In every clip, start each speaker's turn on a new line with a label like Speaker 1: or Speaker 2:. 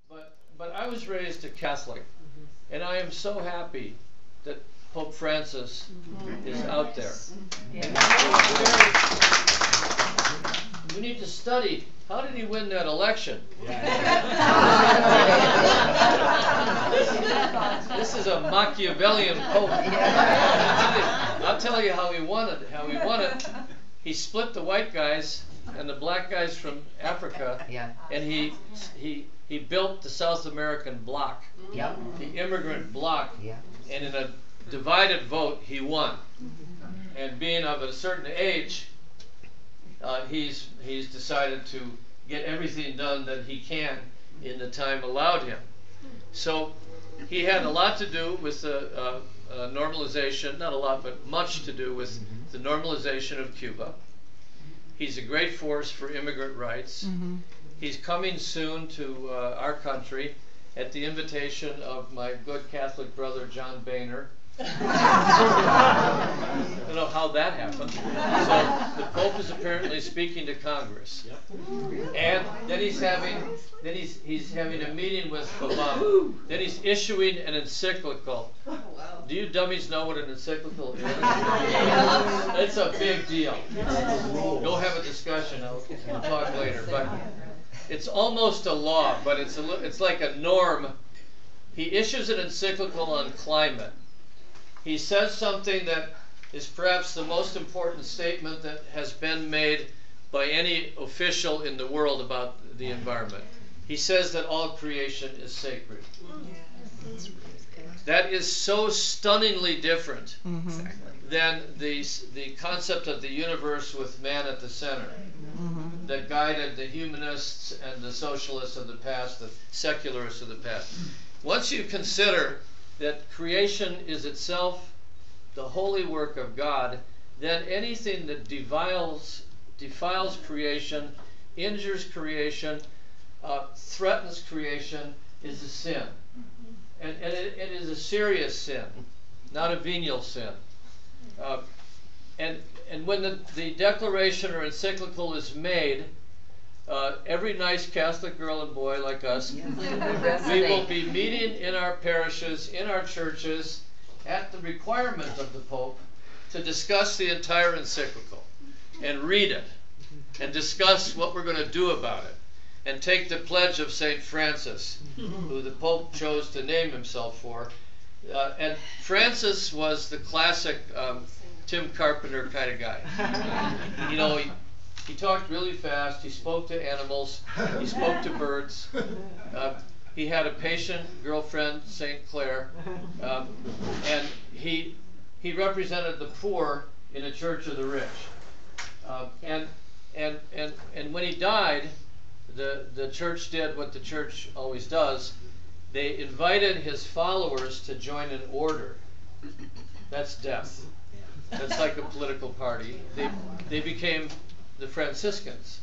Speaker 1: But I was raised a Catholic, and I am so happy that Pope Francis is out there. We need to study, how did he win that election? This is a Machiavellian Pope. I'll tell you how he won it. He split the white guys and the black guys from Africa, and he built the South American bloc, the immigrant bloc, and in a divided vote he won. And being of a certain age, he's decided to get everything done that he can in the time allowed him. So he had a lot to do with the normalization, not a lot, but much to do with the normalization of Cuba. He's a great force for immigrant rights. He's coming soon to our country at the invitation of my good Catholic brother, John Boehner. I don't know how that happened. So the Pope is apparently speaking to Congress, and then he's having a meeting with Obama. Then he's issuing an encyclical. Do you dummies know what an encyclical is? It's a big deal. Go have a discussion. We'll talk later. But it's almost a law, but it's like a norm. He issues an encyclical on climate. He says something that is perhaps the most important statement that has been made by any official in the world about the environment. He says that all creation is sacred. That is so stunningly different than the concept of the universe with man at the center that guided the humanists and the socialists of the past, the secularists of the past. Once you consider that creation is itself the holy work of God, then anything that defiles creation, injures creation, threatens creation is a sin. And it is a serious sin, not a venial sin. And when the declaration or encyclical is made, every nice Catholic girl and boy like us, we will be meeting in our parishes, in our churches, at the requirement of the Pope, to discuss the entire encyclical and read it and discuss what we're going to do about it and take the pledge of St. Francis, who the Pope chose to name himself for. And Francis was the classic Tim Carpenter kind of guy. You know, he talked really fast. He spoke to animals. He spoke to birds. He had a patient girlfriend, St. Clair, and he represented the poor in a church of the rich. And when he died, the church did what the church always does. They invited his followers to join an order. That's death. That's like a political party. They became the Franciscans,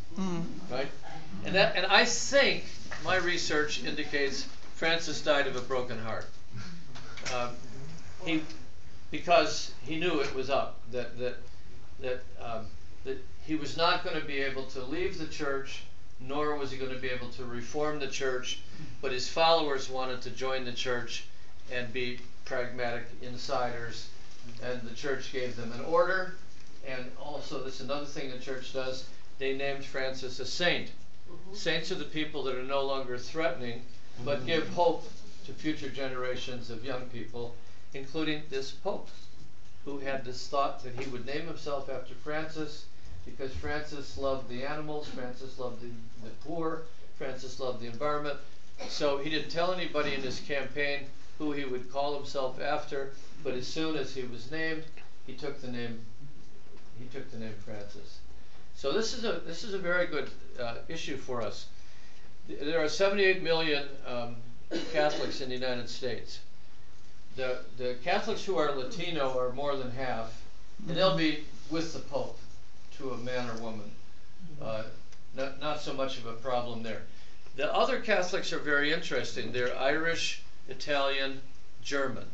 Speaker 1: right? And I think my research indicates Francis died of a broken heart. Because he knew it was up, that he was not going to be able to leave the church, nor was he going to be able to reform the church, but his followers wanted to join the church and be pragmatic insiders, and the church gave them an order. And also, this is another thing the church does, they named Francis a saint. Saints are the people that are no longer threatening, but give hope to future generations of young people, including this Pope, who had this thought that he would name himself after Francis, because Francis loved the animals, Francis loved the poor, Francis loved the environment. So he didn't tell anybody in his campaign who he would call himself after, but as soon as he was named, he took the name Francis. So this is a very good issue for us. There are 78 million Catholics in the United States. The Catholics who are Latino are more than half, and they'll be with the Pope to a man or woman. Not so much of a problem there. The other Catholics are very interesting. They're Irish, Italian, German,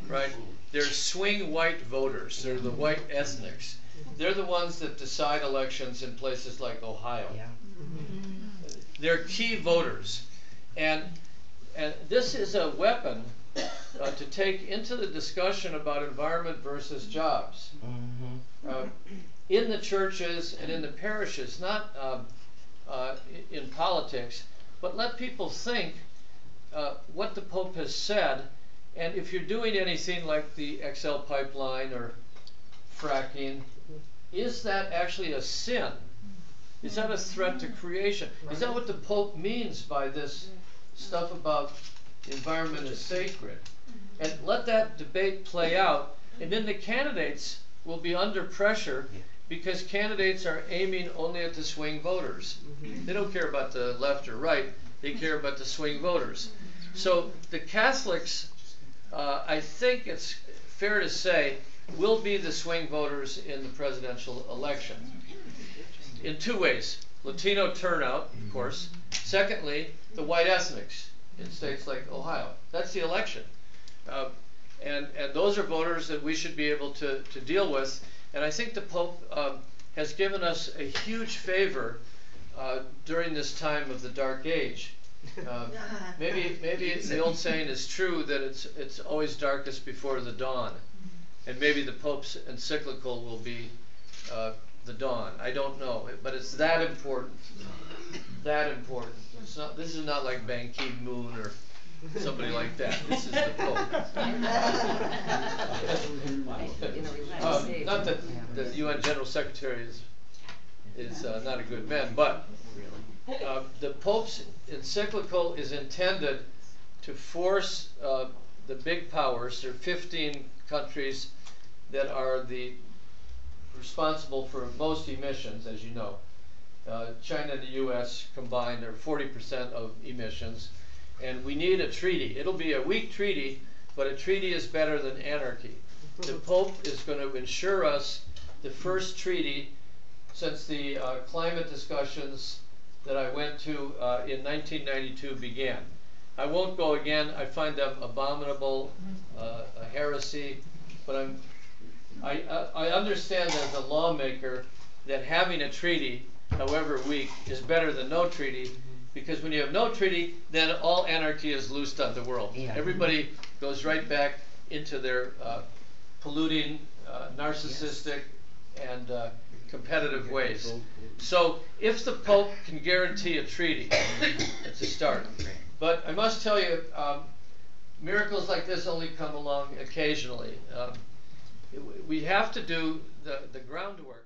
Speaker 1: right? They're swing white voters. They're the white ethnics. They're the ones that decide elections in places like Ohio. They're key voters. And And this is a weapon to take into the discussion about environment versus jobs in the churches and in the parishes, not in politics, but let people think what the Pope has said. And if you're doing anything like the XL pipeline or fracking, is that actually a sin? Is that a threat to creation? Is that what the Pope means by this stuff about the environment is sacred? And let that debate play out, and then the candidates will be under pressure because candidates are aiming only at the swing voters. They don't care about the left or right, they care about the swing voters. So the Catholics, I think it's fair to say, will be the swing voters in the presidential election. In two ways. Latino turnout, of course. Secondly, the white ethnics in states like Ohio. That's the election. And those are voters that we should be able to deal with. And I think the Pope has given us a huge favor during this time of the Dark Age. Maybe the old saying is true that it's always darkest before the dawn. And maybe the Pope's encyclical will be the dawn. I don't know, but it's that important. That important. It's not, this is not like Ban Ki-moon or somebody like that. This is the Pope. Not that the UN General Secretary is not a good man, but the Pope's encyclical is intended to force the big powers. There are 15 countries that are the responsible for most emissions, as you know. China and the U.S. combined are 40% of emissions, and we need a treaty. It'll be a weak treaty, but a treaty is better than anarchy. The Pope is going to ensure us the first treaty since the climate discussions that I went to in 1992 began. I won't go again. I find them abominable, a heresy, but I understand as a lawmaker that having a treaty, however weak, is better than no treaty, because when you have no treaty, then all anarchy is loosed on the world. Everybody goes right back into their polluting, narcissistic, and competitive ways. So if the Pope can guarantee a treaty, it's a start. But I must tell you, miracles like this only come along occasionally. We have to do the groundwork.